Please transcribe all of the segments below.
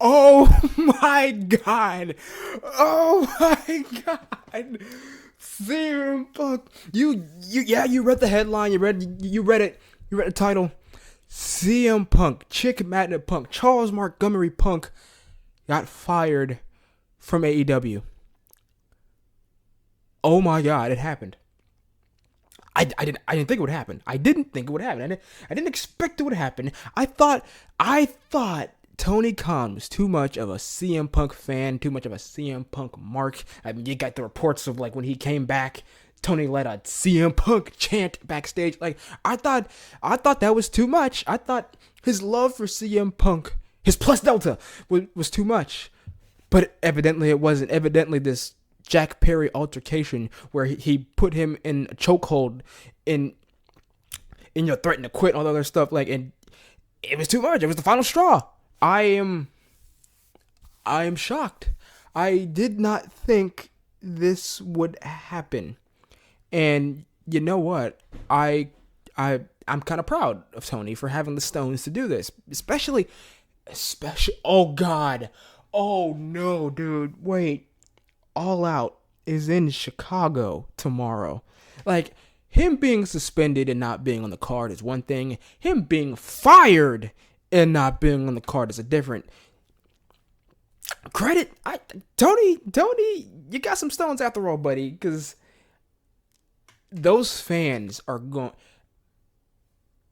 Oh my god. Oh my god. CM Punk. You read the headline, you read it. You read the title. CM Punk, Chick Magnet Punk, Charles Montgomery Punk got fired from AEW. Oh my god, it happened. I didn't think it would happen. I didn't think it would happen. I didn't expect it would happen. I thought Tony Khan was too much of a CM Punk fan, too much of a CM Punk mark. I mean, you got the reports of like when he came back, Tony led a CM Punk chant backstage. Like I thought that was too much. I thought his love for CM Punk, his plus Delta, was too much. But evidently it wasn't. Evidently this Jack Perry altercation where he put him in a chokehold in your threatened to quit and all the other stuff, like, and it was too much. It was the final straw. I am I am shocked. I did not think this would happen. And you know what? I'm kind of proud of Tony for having the stones to do this. Especially oh god. Oh no, dude. Wait. All Out is in Chicago tomorrow. Like, him being suspended and not being on the card is one thing. Him being fired and not being on the card is a different credit. Tony, you got some stones after all, buddy, because those fans are going.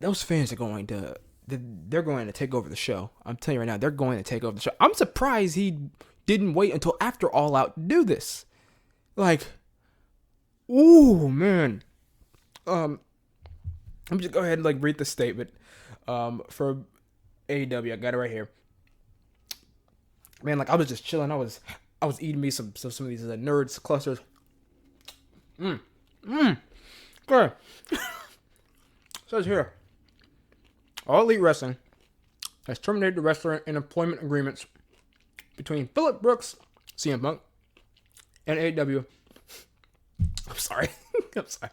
Those fans are going to. They're going to take over the show. I'm telling you right now, they're going to take over the show. I'm surprised he didn't wait until after All Out to do this. Like, ooh, man. Let me just go ahead and like read the statement. For AEW, I got it right here. Man, like I was just chilling. I was eating me some of these nerds clusters. Okay. Says here, All Elite Wrestling has terminated the wrestler and employment agreements between Phillip Brooks, CM Punk, and AEW. I'm sorry. I'm sorry.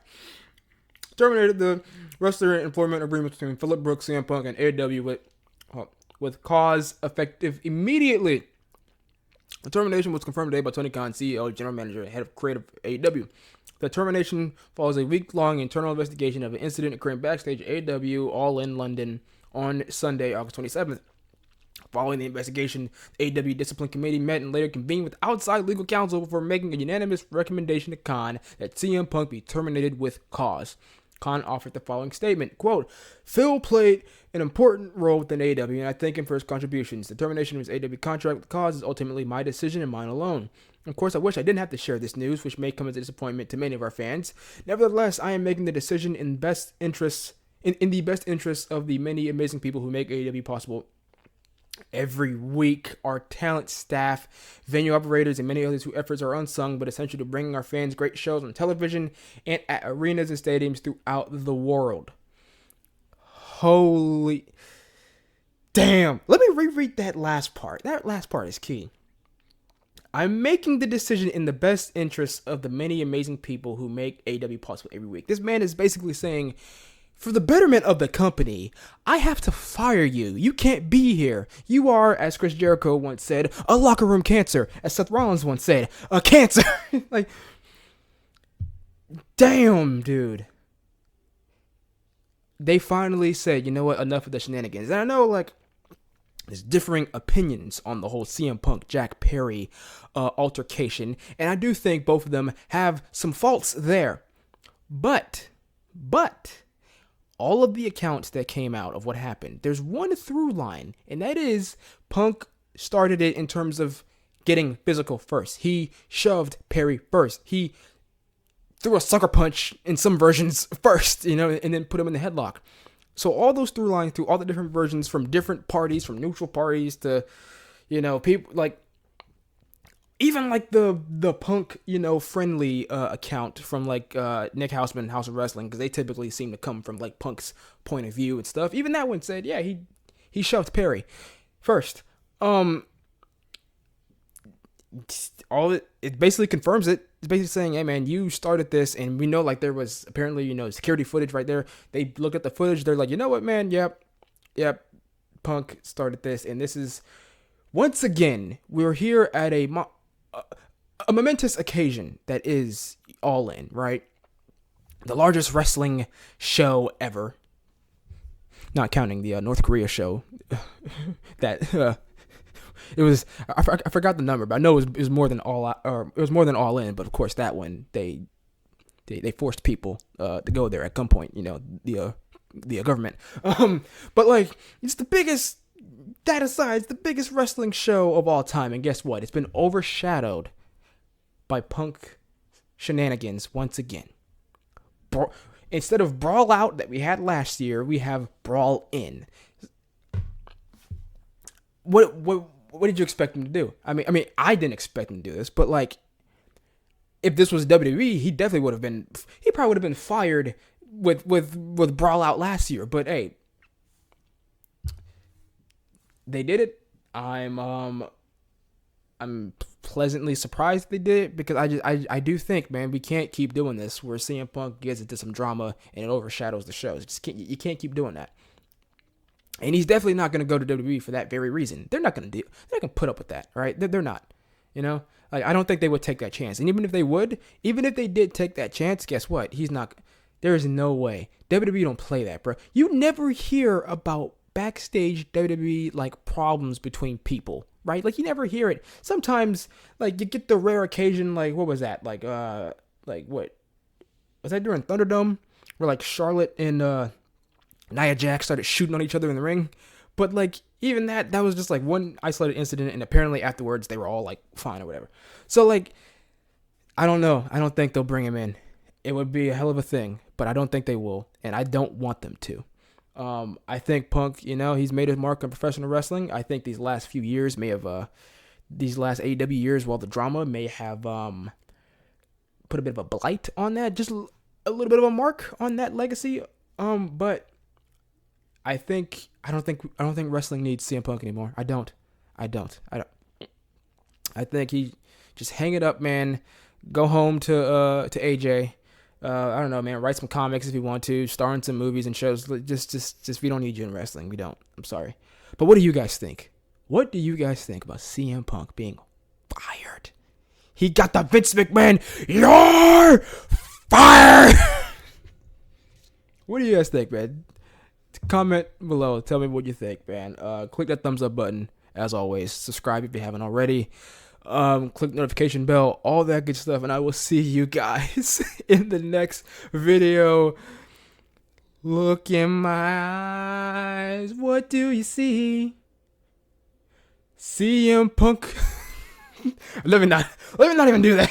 Terminated the wrestler and employment agreements between Phillip Brooks, CM Punk, and AEW with cause effective immediately. The termination was confirmed today by Tony Khan, CEO, General Manager, and Head of Creative AEW. The termination follows a week-long internal investigation of an incident occurring backstage at AEW All In London on Sunday, August 27th. Following the investigation, the AEW Discipline Committee met and later convened with outside legal counsel before making a unanimous recommendation to Khan that CM Punk be terminated with cause. Khan offered the following statement, quote, Phil played an important role within AEW, and I thank him for his contributions. The termination of his AEW contract with cause is ultimately my decision and mine alone. Of course, I wish I didn't have to share this news, which may come as a disappointment to many of our fans. Nevertheless, I am making the decision in the best interests of the many amazing people who make AEW possible every week. Our talent, staff, venue operators, and many others whose efforts are unsung but essential to bringing our fans great shows on television and at arenas and stadiums throughout the world. Holy damn. Let me reread that last part. That last part is key. I'm making the decision in the best interests of the many amazing people who make AEW possible every week. This man is basically saying, for the betterment of the company, I have to fire you. You can't be here. You are, as Chris Jericho once said, a locker room cancer. As Seth Rollins once said, a cancer. Like, damn, dude. They finally said, you know what, enough of the shenanigans. And I know, like, there's differing opinions on the whole CM Punk Jack Perry altercation, and I do think both of them have some faults there. But all of the accounts that came out of what happened, there's one through line, and that is Punk started it in terms of getting physical first. He shoved Perry first. He threw a sucker punch in some versions first, and then put him in the headlock. So all those through lines through all the different versions from different parties, from neutral parties to, people like, even like the Punk, friendly account from like Nick Hausman, House of Wrestling, because they typically seem to come from like Punk's point of view and stuff. Even that one said, yeah, he shoved Perry first. It basically confirms it. It's basically saying, hey man, you started this, and we know like there was apparently security footage right there. They looked at the footage. They're like, you know what, man? Yep. Punk started this, and this is once again, we're here at a momentous occasion that is All In, right? The largest wrestling show ever. Not counting the North Korea show. That it was. I forgot the number, but I know it was more than it was more than All In. But of course, that one they forced people to go there at gunpoint. You know, the government. But like, it's the biggest. That aside, it's the biggest wrestling show of all time, and guess what? It's been overshadowed by Punk shenanigans once again. Instead of Brawl Out that we had last year, we have Brawl In. What did you expect him to do? I mean, I didn't expect him to do this, but like, if this was WWE, he definitely would have been. He probably would have been fired with Brawl Out last year. But hey, they did it. I'm pleasantly surprised they did it, because I do think, man, we can't keep doing this where CM Punk gets into some drama and it overshadows the shows. You can't keep doing that. And he's definitely not going to go to WWE for that very reason. They're not going to put up with that, right? They're not. You know, like, I don't think they would take that chance. And even if they did take that chance, guess what? He's not. There is no way. WWE don't play that, bro. You never hear about backstage WWE like problems between people, right? Like, you never hear it. Sometimes, like, you get the rare occasion, like, what was that? Like what was that during Thunderdome, where like Charlotte and Nia Jax started shooting on each other in the ring? But like, even that was just like one isolated incident, and apparently afterwards they were all like fine or whatever. So like, I don't know. I don't think they'll bring him in. It would be a hell of a thing, but I don't think they will, and I don't want them to. I think Punk, you know, he's made his mark on professional wrestling. I think these last few years may have, these last AEW years, while the drama may have put a bit of a blight on that, just a little bit of a mark on that legacy. But I don't think wrestling needs CM Punk anymore. I don't. I think he just hang it up, man. Go home to AJ. I don't know, man. Write some comics if you want to. Star in some movies and shows. Just we don't need you in wrestling. We don't. I'm sorry. But what do you guys think? What do you guys think about CM Punk being fired? He got the Vince McMahon, you're fired! What do you guys think, man? Comment below. Tell me what you think, man. Click that thumbs up button, as always. Subscribe if you haven't already. Click notification bell, all that good stuff, and I will see you guys in the next video. Look in my eyes, what do you see? CM Punk. Let me not even do that.